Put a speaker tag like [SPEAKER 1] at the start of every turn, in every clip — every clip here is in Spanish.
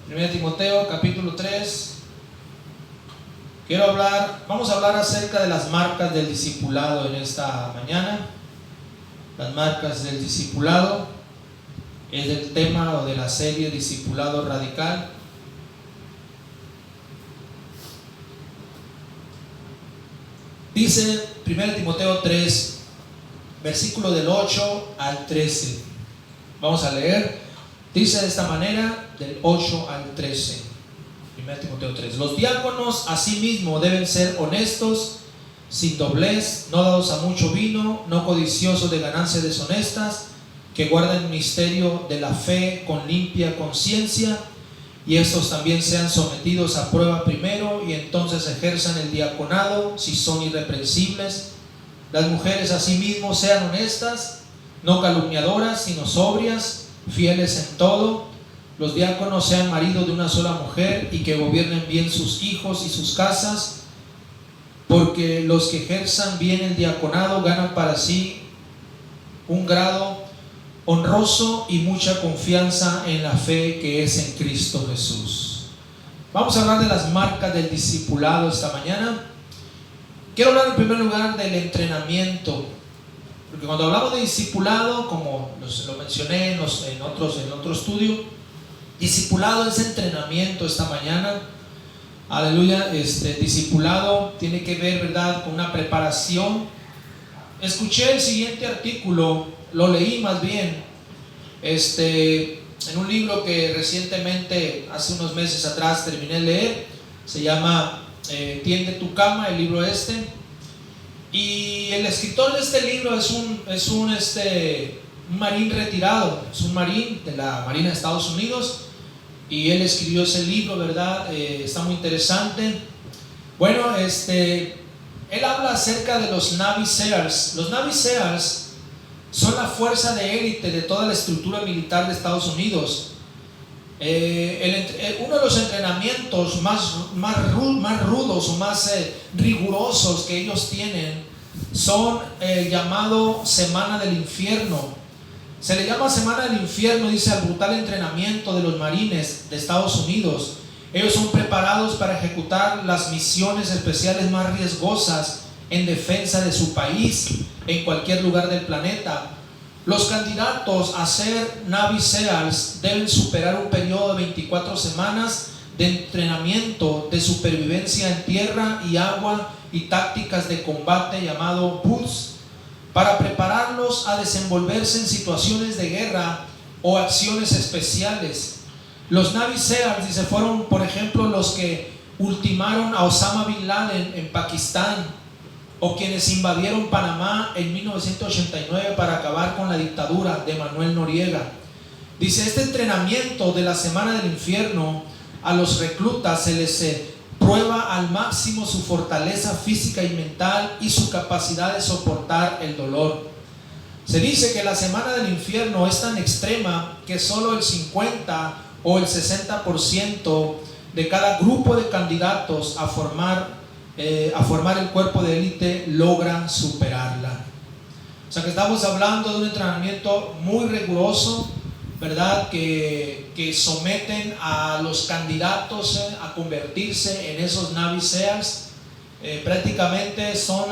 [SPEAKER 1] 1 Timoteo capítulo 3. Vamos a hablar acerca de las marcas del discipulado en esta mañana. Las marcas del discipulado es el tema de la serie Discipulado Radical. Dice 1 Timoteo 3, versículo del 8 al 13. Vamos a leer. Dice de esta manera, del 8 al 13. 1 Timoteo 3. Los diáconos asimismo deben ser honestos, sin doblez, no dados a mucho vino, no codiciosos de ganancias deshonestas, que guarden el misterio de la fe con limpia conciencia, y estos también sean sometidos a prueba primero, y entonces ejerzan el diaconado si son irreprensibles. Las mujeres asimismo sean honestas, no calumniadoras, sino sobrias, fieles en todo. Los diáconos sean maridos de una sola mujer y que gobiernen bien sus hijos y sus casas, porque los que ejerzan bien el diaconado ganan para sí un grado honroso y mucha confianza en la fe que es en Cristo Jesús. Vamos a hablar de las marcas del discipulado esta mañana. Quiero hablar en primer lugar del entrenamiento, porque cuando hablamos de discipulado, como lo mencioné en otro estudio, discipulado es entrenamiento esta mañana. Aleluya. Discipulado tiene que ver, ¿verdad?, con una preparación. Escuché el siguiente artículo, lo leí más bien, en un libro que recientemente, hace unos meses atrás, terminé de leer. Se llama Tiende tu cama, el libro y el escritor de este libro es un marín retirado, es un marín de la Marina de Estados Unidos, y él escribió ese libro, ¿verdad? Está muy interesante. Bueno, él habla acerca de los Navy Seals. Los Navy Seals son la fuerza de élite de toda la estructura militar de Estados Unidos. Uno de los entrenamientos más rudos o más rigurosos que ellos tienen son el llamado Semana del Infierno. Se le llama Semana del Infierno, dice, al brutal entrenamiento de los marines de Estados Unidos. Ellos son preparados para ejecutar las misiones especiales más riesgosas en defensa de su país en cualquier lugar del planeta. Los candidatos a ser Navy Seals deben superar un periodo de 24 semanas de entrenamiento de supervivencia en tierra y agua y tácticas de combate llamado PULS, para prepararlos a desenvolverse en situaciones de guerra o acciones especiales. Los Navy Seals, dice, fueron, por ejemplo, los que ultimaron a Osama Bin Laden en Pakistán, o quienes invadieron Panamá en 1989 para acabar con la dictadura de Manuel Noriega. Dice, este entrenamiento de la Semana del Infierno, a los reclutas se les prueba al máximo su fortaleza física y mental y su capacidad de soportar el dolor. Se dice que la Semana del Infierno es tan extrema que solo el 50 o el 60% de cada grupo de candidatos a formar el cuerpo de élite logra superarla. O sea que estamos hablando de un entrenamiento muy riguroso, ¿verdad?, que someten a los candidatos a convertirse en esos Navy Seals. Prácticamente son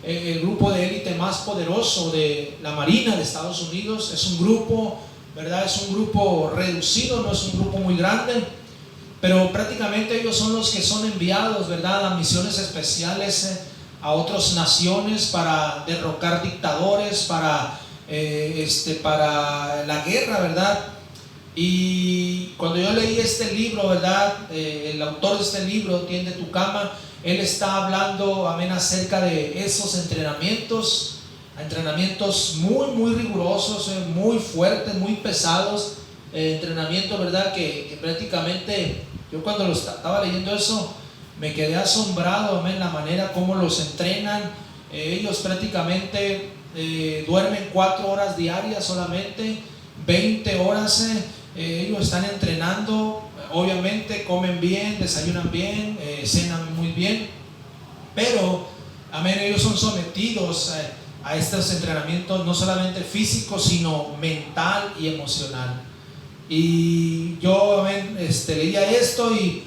[SPEAKER 1] el grupo de élite más poderoso de la Marina de Estados Unidos. Es un grupo, ¿verdad?, es un grupo reducido, no es un grupo muy grande, pero prácticamente ellos son los que son enviados, ¿verdad?, a misiones especiales a otras naciones para derrocar dictadores, para la guerra, ¿verdad? Y cuando yo leí este libro, ¿verdad?, el autor de este libro, Tiende tu cama, él está hablando, amén, acerca de esos entrenamientos muy, muy rigurosos, muy fuertes, muy pesados, entrenamiento, ¿verdad?, que prácticamente yo cuando lo estaba leyendo eso me quedé asombrado, amén, la manera como los entrenan. Ellos prácticamente duermen 4 horas diarias solamente, 20 horas ellos están entrenando. Obviamente comen bien, desayunan bien, cenan muy bien, pero amén, ellos son sometidos a estos entrenamientos no solamente físicos, sino mental y emocional. Y yo, amén, leía esto y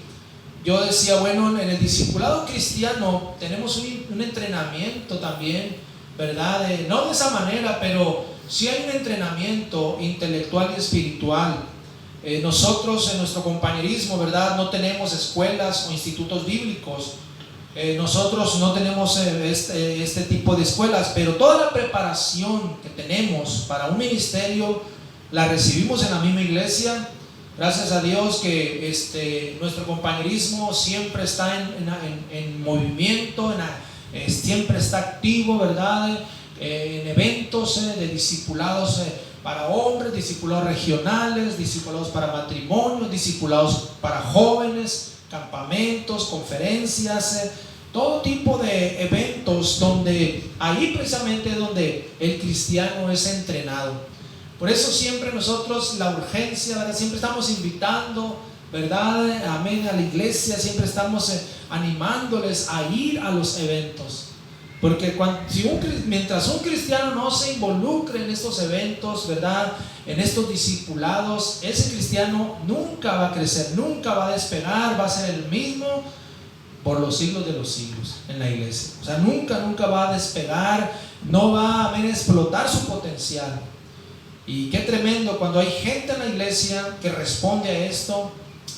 [SPEAKER 1] yo decía, bueno, en el discipulado cristiano tenemos un entrenamiento también, ¿verdad? No de esa manera, pero sí hay un entrenamiento intelectual y espiritual. Nosotros en nuestro compañerismo, ¿verdad? No tenemos escuelas o institutos bíblicos. Nosotros no tenemos este tipo de escuelas, pero toda la preparación que tenemos para un ministerio la recibimos en la misma iglesia. Gracias a Dios que nuestro compañerismo siempre está en movimiento, siempre está activo, ¿verdad? En eventos de discipulados para hombres, discipulados regionales, discipulados para matrimonios, discipulados para jóvenes, campamentos, conferencias, todo tipo de eventos donde ahí precisamente es donde el cristiano es entrenado. Por eso siempre nosotros la urgencia, ¿verdad? Siempre estamos invitando, ¿verdad? Amén, a la iglesia, siempre estamos animándoles a ir a los eventos. Porque mientras un cristiano no se involucre en estos eventos, ¿verdad? En estos discipulados, ese cristiano nunca va a crecer, nunca va a despegar, va a ser el mismo por los siglos de los siglos en la iglesia. O sea, nunca va a despegar, no va a explotar su potencial. Y qué tremendo cuando hay gente en la iglesia que responde a esto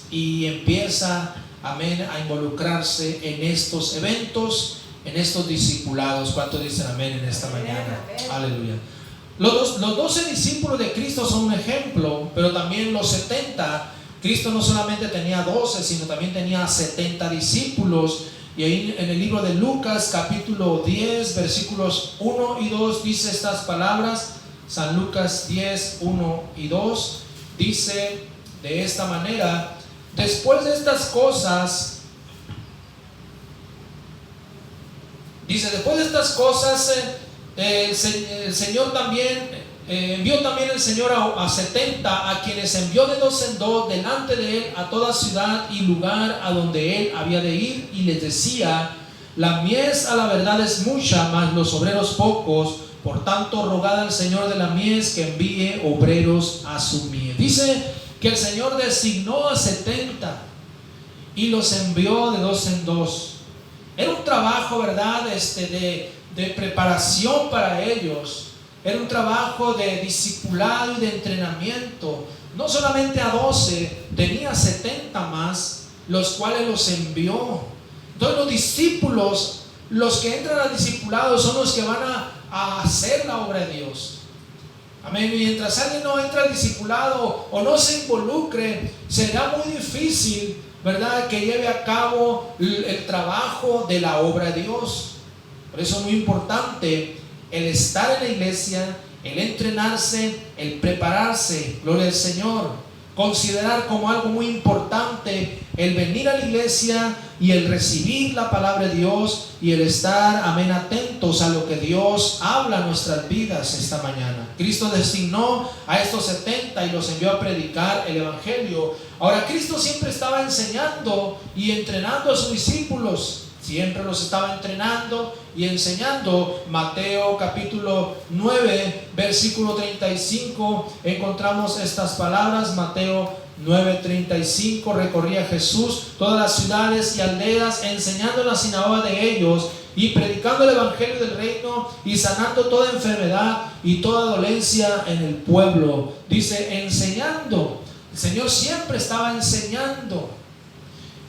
[SPEAKER 1] y empieza, amén, a involucrarse en estos eventos, en estos discipulados. ¿Cuántos dicen amén en esta mañana? Aleluya. Los 12 discípulos de Cristo son un ejemplo, pero también los 70. Cristo no solamente tenía 12, sino también tenía 70 discípulos. Y ahí en el libro de Lucas, capítulo 10, versículos 1 y 2, dice estas palabras. San Lucas 10, 1 y 2 dice de esta manera: después de estas cosas, el Señor también envió también el Señor a 70, a quienes envió de dos en dos delante de él a toda ciudad y lugar a donde él había de ir, y les decía: la mies a la verdad es mucha, mas los obreros pocos. Por tanto, rogad al Señor de la mies que envíe obreros a su mies. Dice que el Señor designó a 70 y los envió de dos en dos. Era un trabajo, ¿verdad? De preparación para ellos. Era un trabajo de discipulado y de entrenamiento. No solamente a 12, tenía 70 más, los cuales los envió. Entonces los discípulos, los que entran al discipulado, son los que van a hacer la obra de Dios. Amén. Mientras alguien no entra al discipulado o no se involucre, será muy difícil, ¿verdad?, que lleve a cabo el trabajo de la obra de Dios. Por eso es muy importante el estar en la iglesia, el entrenarse, el prepararse. Gloria al Señor. Considerar como algo muy importante el venir a la iglesia y el recibir la palabra de Dios y el estar, amén, atentos a lo que Dios habla en nuestras vidas esta mañana. Cristo designó a estos 70 y los envió a predicar el evangelio. Ahora, Cristo siempre estaba enseñando y entrenando a sus discípulos. Siempre los estaba entrenando y enseñando. Mateo capítulo 9, versículo 35, encontramos estas palabras. Mateo 9:35, recorría Jesús todas las ciudades y aldeas, enseñando en la sinagoga de ellos y predicando el evangelio del reino y sanando toda enfermedad y toda dolencia en el pueblo. Dice, enseñando. El Señor siempre estaba enseñando.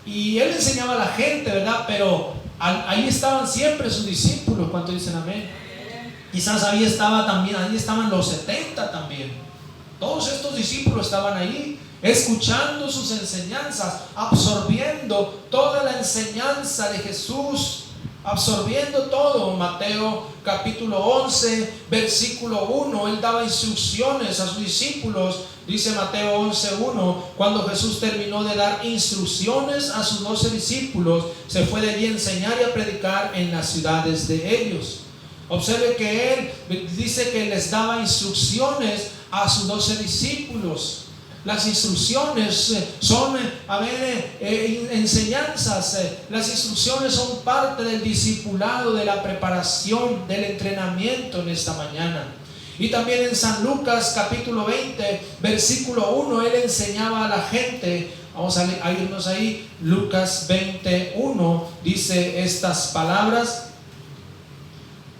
[SPEAKER 1] Y Él enseñaba a la gente, ¿verdad? Pero ahí estaban siempre sus discípulos. ¿Cuántos dicen amén? Quizás ahí estaban los 70 también. Todos estos discípulos estaban ahí, escuchando sus enseñanzas, absorbiendo toda la enseñanza de Jesús, absorbiendo todo. Mateo capítulo 11, versículo 1, Él daba instrucciones a sus discípulos. Dice Mateo 11:1, cuando Jesús terminó de dar instrucciones a sus 12 discípulos, se fue de allí a enseñar y a predicar en las ciudades de ellos. Observe que Él dice que les daba instrucciones a sus 12 discípulos. Las instrucciones son enseñanzas. Las instrucciones son parte del discipulado, de la preparación, del entrenamiento en esta mañana. Y también en San Lucas capítulo 20, versículo 1, Él enseñaba a la gente. Vamos a irnos ahí. Lucas 21 dice estas palabras.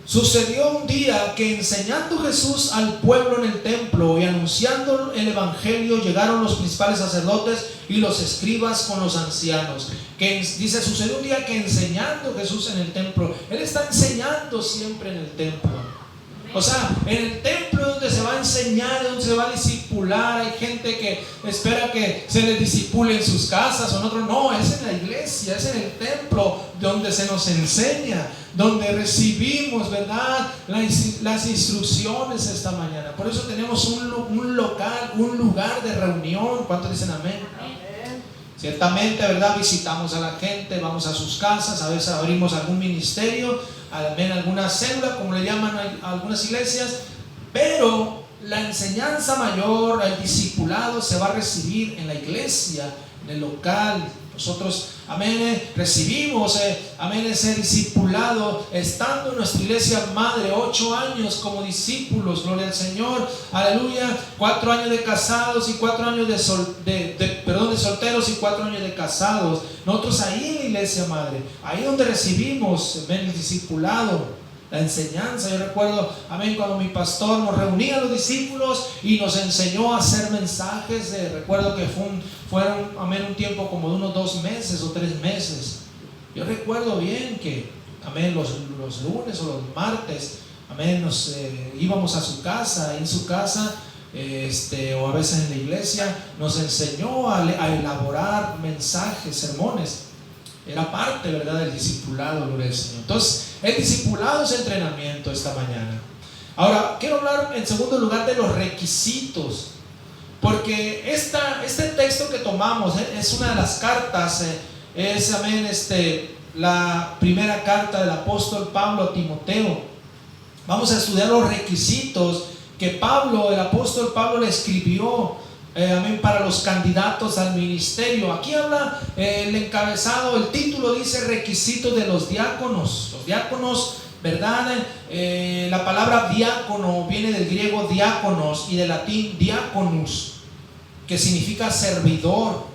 [SPEAKER 1] Sucedió un día que enseñando Jesús al pueblo en el templo y anunciando el evangelio, llegaron los principales sacerdotes y los escribas con los ancianos. Dice, sucedió un día que enseñando Jesús en el templo, Él está enseñando siempre en el templo. O sea, en el templo es donde se va a enseñar, donde se va a discipular. Hay gente que espera que se les disipule en sus casas o en otro. No, es en la iglesia, es en el templo donde se nos enseña, donde recibimos, ¿verdad?, las instrucciones esta mañana. Por eso tenemos un local, un lugar de reunión. ¿Cuántos dicen amén? Amén. Ciertamente, ¿verdad?, visitamos a la gente, vamos a sus casas, a veces abrimos algún ministerio, alguna célula, como le llaman a algunas iglesias, pero la enseñanza mayor, el discipulado se va a recibir en la iglesia, en el local. Nosotros, amén, recibimos, amén, ese discipulado estando en nuestra iglesia madre, 8 años como discípulos, gloria al Señor, aleluya. 4 años de casados y 4 años de solteros y 4 años de casados. Nosotros ahí en la iglesia madre, ahí donde recibimos, amén, el discipulado, la enseñanza. Yo recuerdo, amén, cuando mi pastor nos reunía a los discípulos y nos enseñó a hacer mensajes. Recuerdo que fueron, amén, un tiempo como de unos 2 meses o 3 meses. Yo recuerdo bien que, amén, los lunes o los martes, amén, nos íbamos a su casa, en su casa, o a veces en la iglesia, nos enseñó a elaborar mensajes, sermones. Era parte, ¿verdad?, del discipulado, gloria al Señor. Entonces, el discipulado es entrenamiento esta mañana. Ahora, quiero hablar en segundo lugar de los requisitos, porque este texto que tomamos es una de las cartas, es, amén, la primera carta del apóstol Pablo a Timoteo. Vamos a estudiar los requisitos que el apóstol Pablo le escribió, amén, para los candidatos al ministerio. Aquí habla el encabezado, el título dice requisitos de los diáconos. Los diáconos, ¿verdad? La palabra diácono viene del griego diáconos y del latín diaconus, que significa servidor.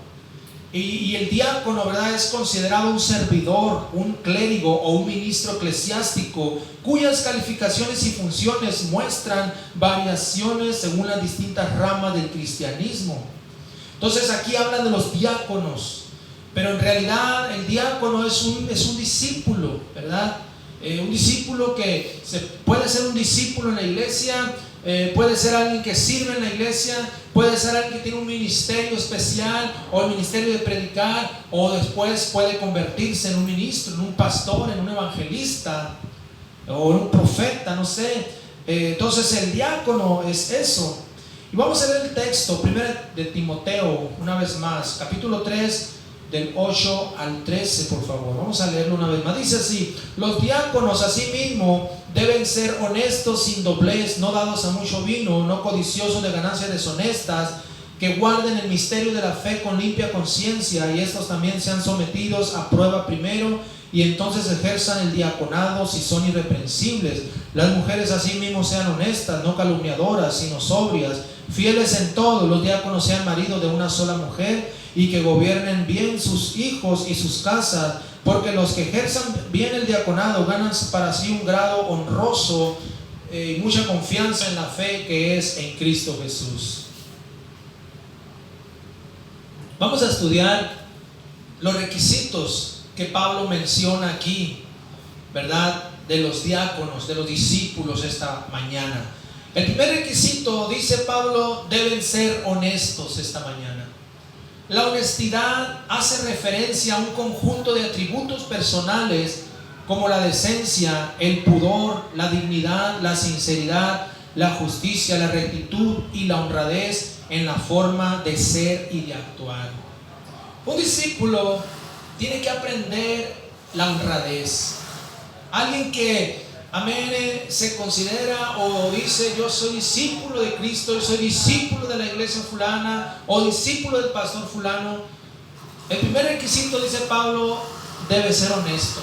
[SPEAKER 1] Y el diácono, ¿verdad?, es considerado un servidor, un clérigo o un ministro eclesiástico cuyas calificaciones y funciones muestran variaciones según las distintas ramas del cristianismo. Entonces aquí habla de los diáconos, pero en realidad el diácono es un discípulo, ¿verdad? Un discípulo que puede ser un discípulo en la iglesia, puede ser alguien que sirve en la iglesia, puede ser alguien que tiene un ministerio especial o el ministerio de predicar, o después puede convertirse en un ministro, en un pastor, en un evangelista o en un profeta, no sé. Entonces el diácono es eso. Y vamos a leer el texto, primero de Timoteo, una vez más, capítulo 3, del 8 al 13, por favor. Vamos a leerlo una vez más. Dice así: los diáconos asimismo deben ser honestos, sin doblez, no dados a mucho vino, no codiciosos de ganancias deshonestas, que guarden el misterio de la fe con limpia conciencia, y estos también sean sometidos a prueba primero, y entonces ejerzan el diaconado si son irreprensibles. Las mujeres asimismo sean honestas, no calumniadoras, sino sobrias, fieles en todo. Los diáconos sean maridos de una sola mujer, y que gobiernen bien sus hijos y sus casas, porque los que ejerzan bien el diaconado ganan para sí un grado honroso y mucha confianza en la fe que es en Cristo Jesús. Vamos a estudiar los requisitos que Pablo menciona aquí, ¿verdad?, de los diáconos, de los discípulos esta mañana. El primer requisito, dice Pablo, deben ser honestos esta mañana. La honestidad hace referencia a un conjunto de atributos personales como la decencia, el pudor, la dignidad, la sinceridad, la justicia, la rectitud y la honradez en la forma de ser y de actuar. Un discípulo tiene que aprender la honradez. Alguien que, amén, se considera o dice: yo soy discípulo de Cristo, yo soy discípulo de la iglesia fulana o discípulo del pastor fulano. El primer requisito, dice Pablo, debe ser honesto.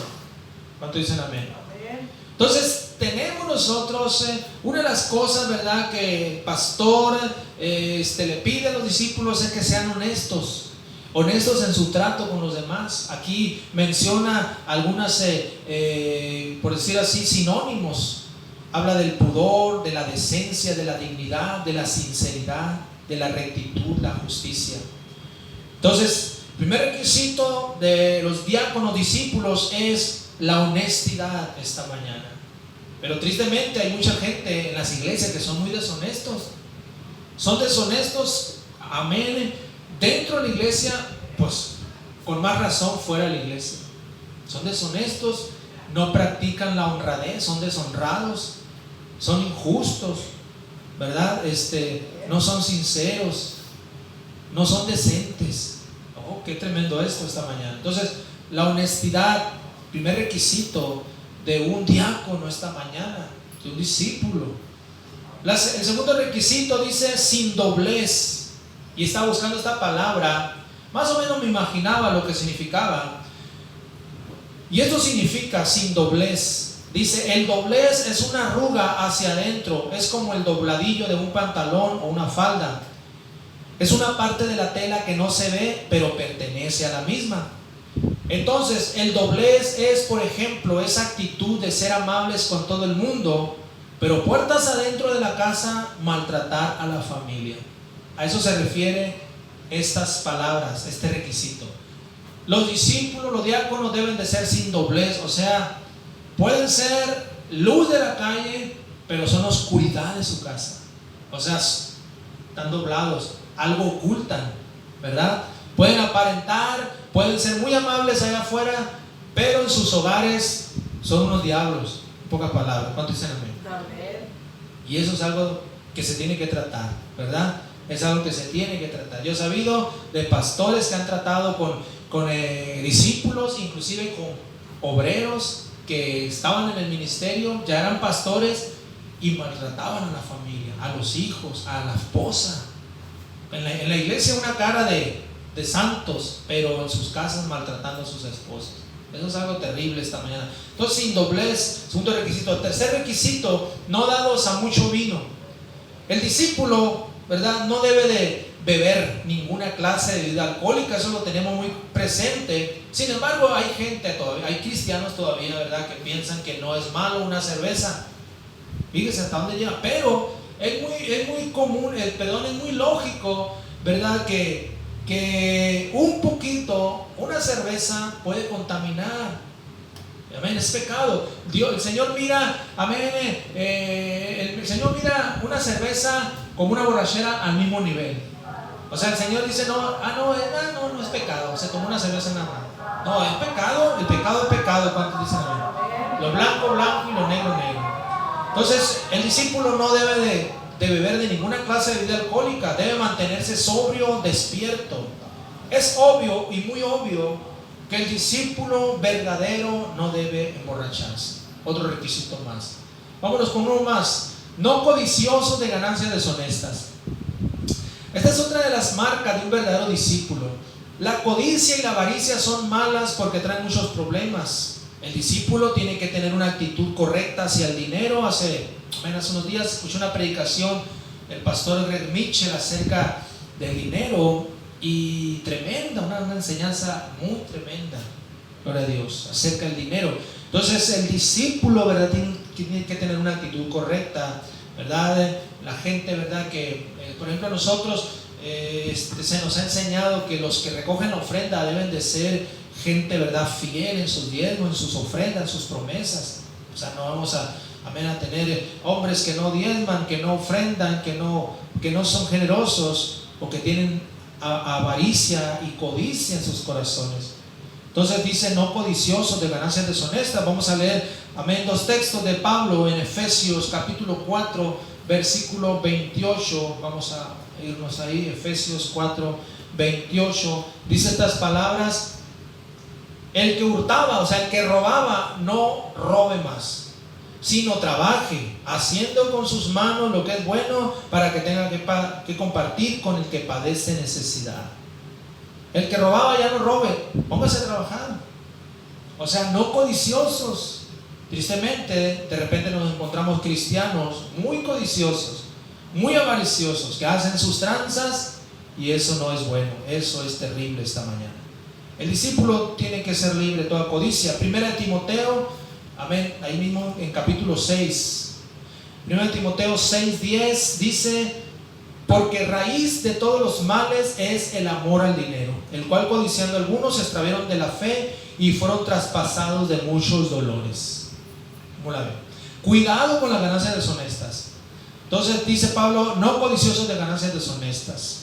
[SPEAKER 1] ¿Cuánto dicen amén? Entonces tenemos nosotros una de las cosas, ¿verdad?, que el pastor le pide a los discípulos es que sean honestos en su trato con los demás. Aquí menciona algunas, por decir así, sinónimos. Habla del pudor, de la decencia, de la dignidad, de la sinceridad, de la rectitud, la justicia. Entonces, el primer requisito de los diáconos discípulos es la honestidad esta mañana. Pero tristemente hay mucha gente en las iglesias que son muy deshonestos. Son deshonestos, amén, dentro de la iglesia, pues con más razón fuera de la iglesia. Son deshonestos, no practican la honradez, son deshonrados, son injustos, ¿verdad? No son sinceros, no son decentes. Oh, qué tremendo esto esta mañana. Entonces, la honestidad, primer requisito de un diácono esta mañana, de un discípulo. El segundo requisito dice sin doblez. Y estaba buscando esta palabra, más o menos me imaginaba lo que significaba. Y esto significa sin doblez. Dice, el doblez es una arruga hacia adentro, es como el dobladillo de un pantalón o una falda. Es una parte de la tela que no se ve, pero pertenece a la misma. Entonces, el doblez es, por ejemplo, esa actitud de ser amables con todo el mundo, pero puertas adentro de la casa, maltratar a la familia. A eso se refiere estas palabras, este requisito. Los discípulos, los diáconos deben de ser sin doblez, o sea, pueden ser luz de la calle, pero son oscuridad de su casa. O sea, están doblados, algo ocultan, ¿verdad? Pueden aparentar, pueden ser muy amables allá afuera, pero en sus hogares son unos diablos, en pocas palabras. ¿Cuántos dicen amén? Amén. Y eso es algo que se tiene que tratar, ¿verdad? Es algo que se tiene que tratar. Yo he sabido de pastores que han tratado con discípulos, inclusive con obreros que estaban en el ministerio, ya eran pastores y maltrataban a la familia, a los hijos, a la esposa. En la iglesia una cara de santos, pero en sus casas maltratando a sus esposas. Eso es algo terrible esta mañana. Entonces, sin doblez, segundo requisito. Tercer requisito, no dados a mucho vino. El discípulo, ¿verdad?, no debe de beber ninguna clase de bebida alcohólica, eso lo tenemos muy presente. Sin embargo, hay gente todavía, hay cristianos todavía, ¿verdad?, que piensan que no es malo una cerveza. Fíjese hasta dónde llega. Pero es muy común, es muy lógico, ¿verdad?, que un poquito, una cerveza puede contaminar. Amén, es pecado. El Señor mira, amén, el Señor mira una cerveza como una borrachera al mismo nivel. O sea, el Señor dice, no es pecado, se tomó una cerveza nada más. No, es pecado, el pecado es pecado. ¿Cuántos dicen amén? Lo blanco, blanco y lo negro, negro. Entonces, el discípulo no debe de beber de ninguna clase de bebida alcohólica, debe mantenerse sobrio, despierto. Es obvio y muy obvio que el discípulo verdadero no debe emborracharse. Otro requisito más. Vámonos con uno más. No codicioso de ganancias deshonestas. Esta es otra de las marcas de un verdadero discípulo. La codicia y la avaricia son malas porque traen muchos problemas. El discípulo tiene que tener una actitud correcta hacia el dinero. Hace unos días escuché una predicación del pastor Greg Mitchell acerca del dinero, y tremenda, una enseñanza muy tremenda, gloria a Dios, acerca del dinero. Entonces el discípulo, ¿verdad?, tiene que tener una actitud correcta, ¿verdad? La gente, ¿verdad?, que por ejemplo a nosotros se nos ha enseñado que los que recogen la ofrenda deben de ser gente, ¿verdad?, fiel en sus diezmos, en sus ofrendas, en sus promesas. O sea, no vamos a tener hombres que no diezman, que no ofrendan, que no son generosos, o que tienen avaricia y codicia en sus corazones. Entonces dice, no codiciosos de ganancias deshonestas. Vamos a leer, amén, dos textos de Pablo en Efesios capítulo 4 versículo 28. Vamos a irnos ahí, Efesios 4 28. Dice estas palabras: el que hurtaba, o sea, el que robaba, no robe más, sino trabaje, haciendo con sus manos lo que es bueno, para que tenga que compartir con el que padece necesidad. El que robaba ya no robe, póngase a trabajar. O sea, no codiciosos, Tristemente, de repente nos encontramos cristianos muy codiciosos, muy avariciosos, que hacen sus tranzas, y eso no es bueno, eso es terrible esta mañana. El discípulo tiene que ser libre de toda codicia. 1 Timoteo, amén, ahí mismo en capítulo 6, 1 Timoteo 6:10 dice: porque raíz de todos los males es el amor al dinero, el cual codiciando algunos se extraviaron de la fe y fueron traspasados de muchos dolores. ¿Cómo la ven? Cuidado con las ganancias deshonestas. Entonces dice Pablo, no codiciosos de ganancias deshonestas.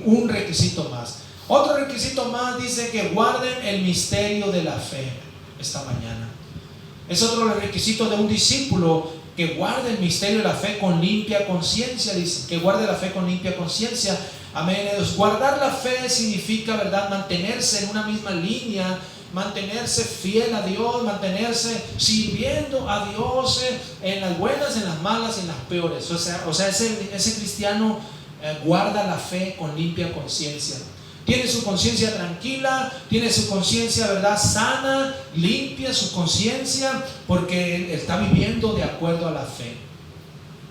[SPEAKER 1] Un requisito más. Otro requisito más dice que guarden el misterio de la fe esta mañana. Es otro requisito de un discípulo, que guarde el misterio de la fe con limpia conciencia. Dice que guarde la fe con limpia conciencia. Amén. Guardar la fe significa, ¿verdad?, mantenerse en una misma línea, mantenerse fiel a Dios, mantenerse sirviendo a Dios en las buenas, en las malas y en las peores. O sea, ese cristiano guarda la fe con limpia conciencia. Tiene su conciencia tranquila, tiene su conciencia, ¿verdad?, sana, limpia su conciencia, porque él está viviendo de acuerdo a la fe.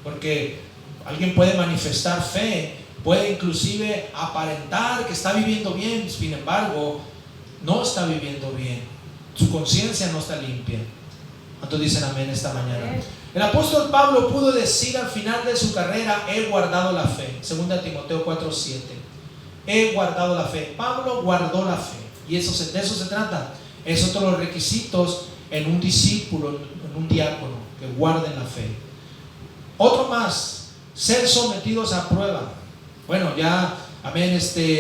[SPEAKER 1] Porque alguien puede manifestar fe, puede inclusive aparentar que está viviendo bien, sin embargo, no está viviendo bien. Su conciencia no está limpia. ¿Cuántos dicen amén esta mañana? El apóstol Pablo pudo decir al final de su carrera: he guardado la fe. 2 Timoteo 4:7. He guardado la fe. Pablo guardó la fe. Y de eso se trata. Es otro de los requisitos en un discípulo, en un diácono, que guarden la fe. Otro más: ser sometidos a prueba. Bueno, ya, amén,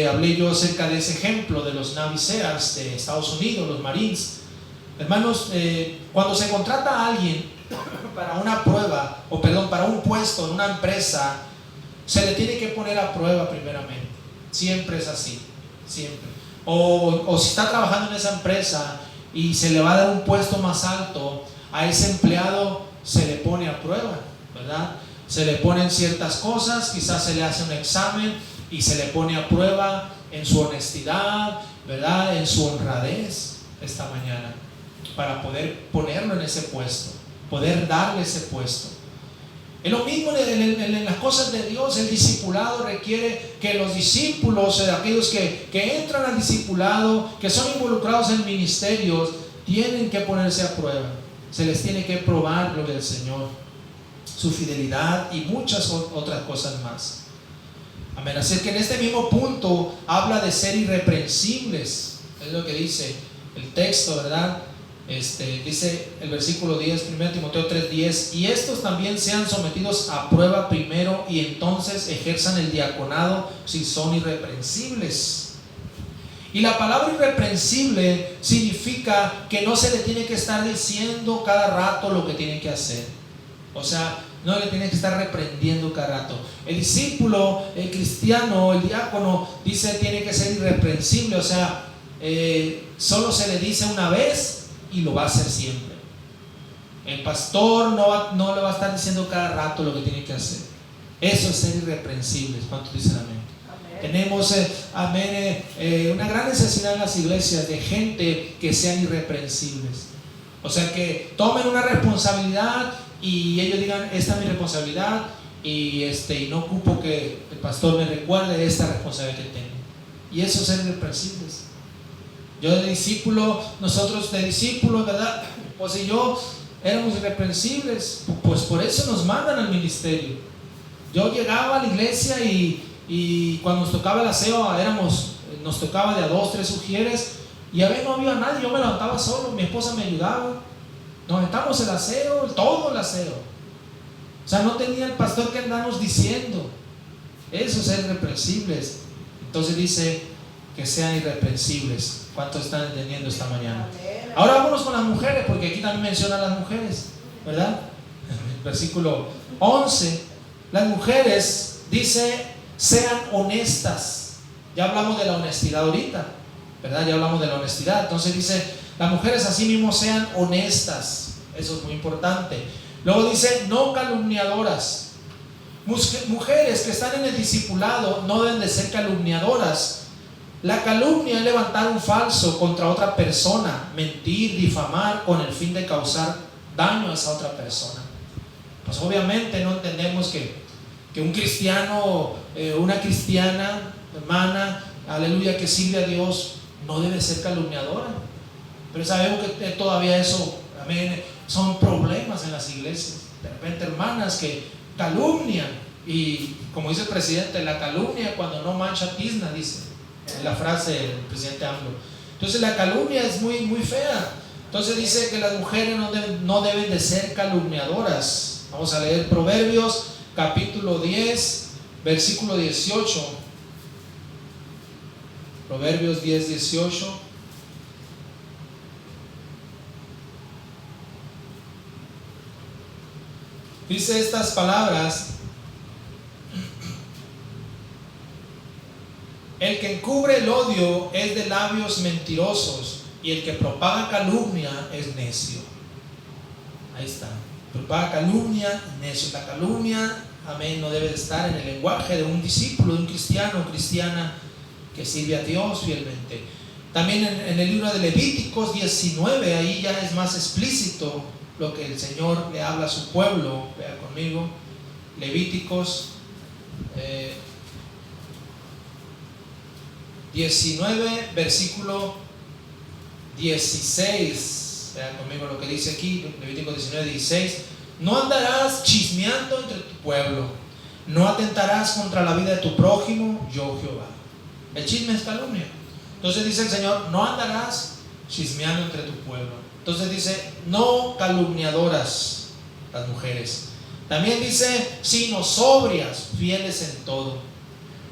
[SPEAKER 1] hablé yo acerca de ese ejemplo de los Navy Seals de Estados Unidos, los Marines. Hermanos, cuando se contrata a alguien para una prueba, para un puesto en una empresa, se le tiene que poner a prueba primeramente. Siempre es así, siempre. O si está trabajando en esa empresa y se le va a dar un puesto más alto, a ese empleado se le pone a prueba, ¿verdad? Se le ponen ciertas cosas, quizás se le hace un examen y se le pone a prueba en su honestidad, ¿verdad?, en su honradez esta mañana, para poder ponerlo en ese puesto, poder darle ese puesto. Es lo mismo en las cosas de Dios. El discipulado requiere que los discípulos, aquellos que entran al discipulado, que son involucrados en ministerios, tienen que ponerse a prueba. Se les tiene que probar lo del Señor, su fidelidad y muchas otras cosas más. Amén. Así que en este mismo punto habla de ser irreprensibles. Es lo que dice el texto, ¿verdad? Dice el versículo 10, 1 Timoteo 3:10: y estos también sean sometidos a prueba primero, y entonces ejerzan el diaconado si son irreprensibles. Y la palabra irreprensible significa que no se le tiene que estar diciendo cada rato lo que tiene que hacer. O sea, no le tiene que estar reprendiendo cada rato. El discípulo, el cristiano, el diácono, dice tiene que ser irreprensible. O sea, solo se le dice una vez y lo va a hacer siempre. El pastor no le va a estar diciendo cada rato lo que tiene que hacer. Eso es ser irreprensibles. ¿Cuántos dicen amén? Amén. Tenemos una gran necesidad en las iglesias de gente que sean irreprensibles. O sea, que tomen una responsabilidad y ellos digan: esta es mi responsabilidad, y no ocupo que el pastor me recuerde esta responsabilidad que tengo. Y eso es ser irreprensibles. Nosotros de discípulos, ¿verdad? Pues si yo éramos irreprensibles, pues por eso nos mandan al ministerio. Yo llegaba a la iglesia y cuando nos tocaba el aseo, nos tocaba de a 2, 3 sugieres, y a veces no había nadie, yo me levantaba solo, mi esposa me ayudaba, nos aventamos el aseo, todo el aseo. O sea, no tenía el pastor que andarnos diciendo. Eso es ser irreprensibles. Entonces dice que sean irreprensibles. ¿Cuántos están entendiendo esta mañana? Ahora vámonos con las mujeres, porque aquí también menciona a las mujeres, ¿verdad? Versículo 11. Las mujeres, dice, sean honestas. Ya hablamos de la honestidad ahorita, ¿verdad? Ya hablamos de la honestidad. Entonces dice, las mujeres así mismo sean honestas. Eso es muy importante. Luego dice, no calumniadoras. Mujeres que están en el discipulado no deben de ser calumniadoras. La calumnia es levantar un falso contra otra persona, mentir, difamar con el fin de causar daño a esa otra persona. Pues obviamente no entendemos que un cristiano, una cristiana, hermana, aleluya, que sirve a Dios, no debe ser calumniadora. Pero sabemos que todavía eso, amén, son problemas en las iglesias. De repente hermanas que calumnian, y como dice el presidente, la calumnia cuando no mancha tizna, dice la frase del presidente AMLO. Entonces la calumnia es muy, muy fea. Entonces dice que las mujeres no deben de ser calumniadoras. Vamos a leer Proverbios capítulo 10, versículo 18. Proverbios 10, 18. Dice estas palabras: el que encubre el odio es de labios mentirosos, y el que propaga calumnia es necio. Ahí está. Propaga calumnia, necio. La calumnia, amén, no debe de estar en el lenguaje de un discípulo, de un cristiano o cristiana que sirve a Dios fielmente. También en el libro de Levíticos 19, ahí ya es más explícito lo que el Señor le habla a su pueblo. Vea conmigo, Levíticos 19, versículo 16. Vean conmigo lo que dice aquí, Levíticos 19, 16. No andarás chismeando entre tu pueblo, no atentarás contra la vida de tu prójimo, yo Jehová. El chisme es calumnia. Entonces dice el Señor, no andarás chismeando entre tu pueblo. Entonces dice, no calumniadoras las mujeres. También dice, sino sobrias, fieles en todo.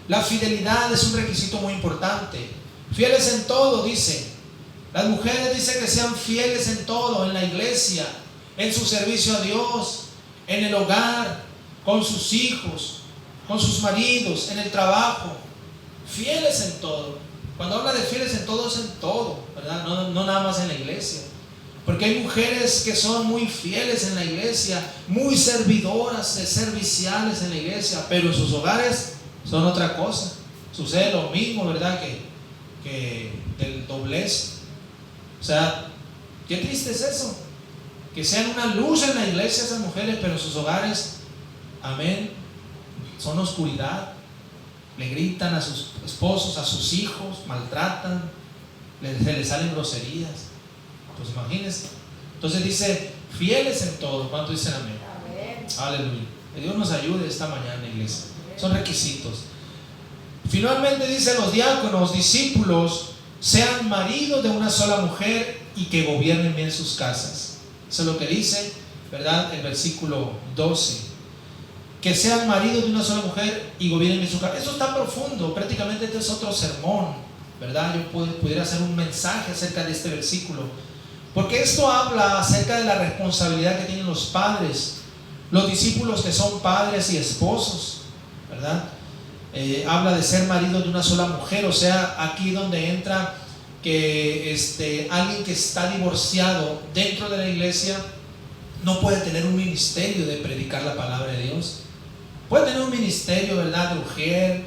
[SPEAKER 1] La fidelidad es un requisito muy importante. Fieles en todo, dice. Las mujeres dice que sean fieles en todo, en la iglesia, en su servicio a Dios, en el hogar, con sus hijos, con sus maridos, en el trabajo. Fieles en todo. Cuando habla de fieles en todo, es en todo, ¿verdad? No nada más en la iglesia. Porque hay mujeres que son muy fieles en la iglesia, muy servidoras, serviciales en la iglesia, pero en sus hogares son otra cosa. Sucede lo mismo, ¿verdad? Que del doblez. O sea, qué triste es eso. Que sean una luz en la iglesia esas mujeres, pero en sus hogares, amén, son oscuridad. Le gritan a sus esposos, a sus hijos, maltratan, se les salen groserías. Pues imagínense. Entonces dice, fieles en todo. ¿Cuántos dicen amén? Amén. Aleluya. Que Dios nos ayude esta mañana, iglesia. Son requisitos. Finalmente dice, los diáconos, discípulos, sean maridos de una sola mujer y que gobiernen bien sus casas. Eso es lo que dice, ¿verdad? El versículo 12. Que sean maridos de una sola mujer y gobiernen bien sus casas. Eso está profundo. Prácticamente este es otro sermón, ¿verdad? Yo pudiera hacer un mensaje acerca de este versículo. Porque esto habla acerca de la responsabilidad que tienen los padres, los discípulos que son padres y esposos, ¿verdad? Habla de ser marido de una sola mujer. O sea, aquí donde entra que alguien que está divorciado dentro de la iglesia no puede tener un ministerio de predicar la palabra de Dios. Puede tener un ministerio, ¿verdad?, de mujer,